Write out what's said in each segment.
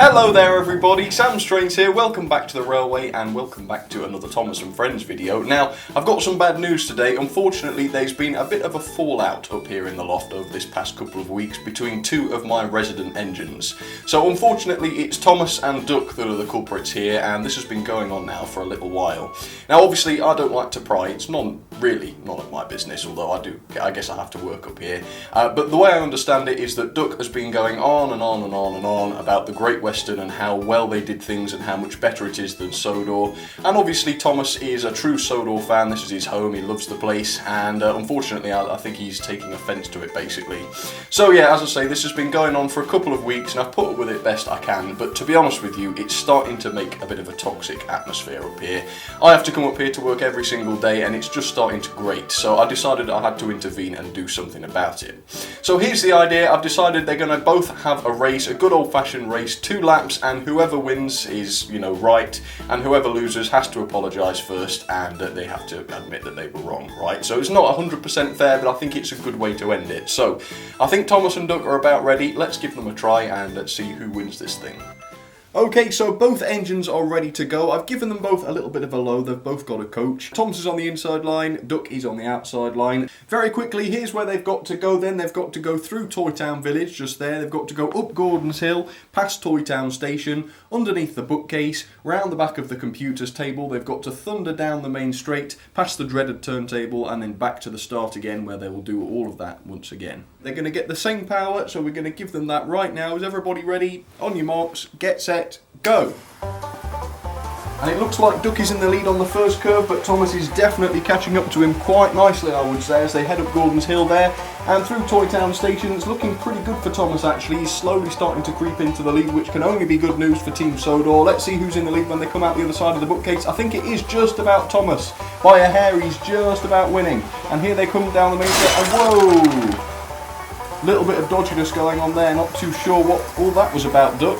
Hello there everybody, Sam Strains here, welcome back to the Railway and welcome back to another Thomas and Friends video. Now, I've got some bad news today. Unfortunately, there's been a bit of a fallout up here in the loft over this past couple of weeks between two of my resident engines. So unfortunately, it's Thomas and Duck that are the culprits here, and this has been going on now for a little while. Now obviously, I don't like to pry, it's really none of my business, although I guess I have to work up here. But the way I understand it is that Duck has been going on and on and on and on about the Great Western and how well they did things and how much better it is than Sodor. And obviously Thomas is a true Sodor fan, this is his home, he loves the place, and unfortunately I think he's taking offence to it basically. So yeah, as I say, this has been going on for a couple of weeks and I've put up with it best I can, but to be honest with you, it's starting to make a bit of a toxic atmosphere up here. I have to come up here to work every single day and it's just starting to grate, so I decided I had to intervene and do something about it. So here's the idea. I've decided they're going to both have a race, a good old-fashioned race, 2 laps, and whoever wins is, right, and whoever loses has to apologise first, and they have to admit that they were wrong, right? So it's not 100% fair, but I think it's a good way to end it. So I think Thomas and Duck are about ready. Let's give them a try and let's see who wins this thing. Okay, so both engines are ready to go. I've given them both a little bit of a low. They've both got a coach. Thomas is on the inside line, Duck is on the outside line. Very quickly, here's where they've got to go then. They've got to go through Toy Town Village, just there. They've got to go up Gordon's Hill, past Toy Town Station, underneath the bookcase, round the back of the computers table. They've got to thunder down the main straight, past the dreaded turntable, and then back to the start again, where they will do all of that once again. They're going to get the same power, so we're going to give them that right now. Is everybody ready? On your marks, get set, go! And it looks like Duck is in the lead on the first curve, but Thomas is definitely catching up to him quite nicely, I would say, as they head up Gordon's Hill there. And through Toy Town Station, it's looking pretty good for Thomas actually. He's slowly starting to creep into the lead, which can only be good news for Team Sodor. Let's see who's in the lead when they come out the other side of the bookcase. I think it is just about Thomas. By a hair, he's just about winning. And here they come down the main straight, and whoa! Little bit of dodginess going on there, not too sure what all that was about, Duck.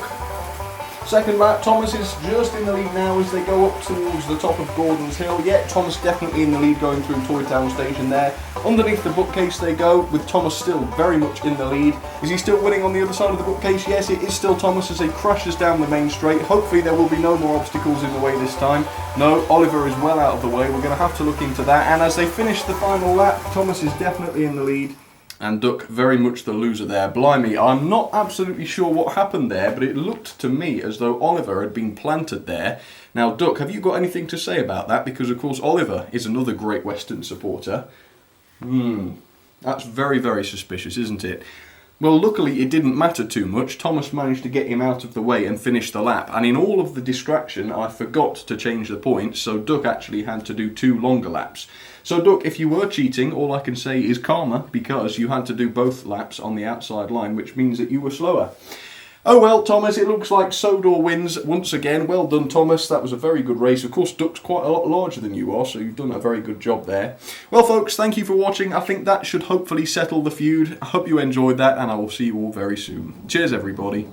Second lap, Thomas is just in the lead now as they go up towards the top of Gordon's Hill. Yeah, Thomas definitely in the lead going through Toy Town Station there. Underneath the bookcase they go, with Thomas still very much in the lead. Is he still winning on the other side of the bookcase? Yes, it is still Thomas as he crashes down the main straight. Hopefully there will be no more obstacles in the way this time. No, Oliver is well out of the way. We're going to have to look into that. And as they finish the final lap, Thomas is definitely in the lead. And Duck very much the loser there. Blimey, I'm not absolutely sure what happened there, but it looked to me as though Oliver had been planted there. Now, Duck, have you got anything to say about that? Because, of course, Oliver is another Great Western supporter. That's very, very suspicious, isn't it? Well, luckily it didn't matter too much. Thomas managed to get him out of the way and finish the lap. And in all of the distraction, I forgot to change the points, so Duck actually had to do 2 longer laps. So Duck, if you were cheating, all I can say is karma, because you had to do both laps on the outside line, which means that you were slower. Oh well, Thomas, it looks like Sodor wins once again. Well done, Thomas. That was a very good race. Of course, Duck's quite a lot larger than you are, so you've done a very good job there. Well, folks, thank you for watching. I think that should hopefully settle the feud. I hope you enjoyed that, and I will see you all very soon. Cheers, everybody.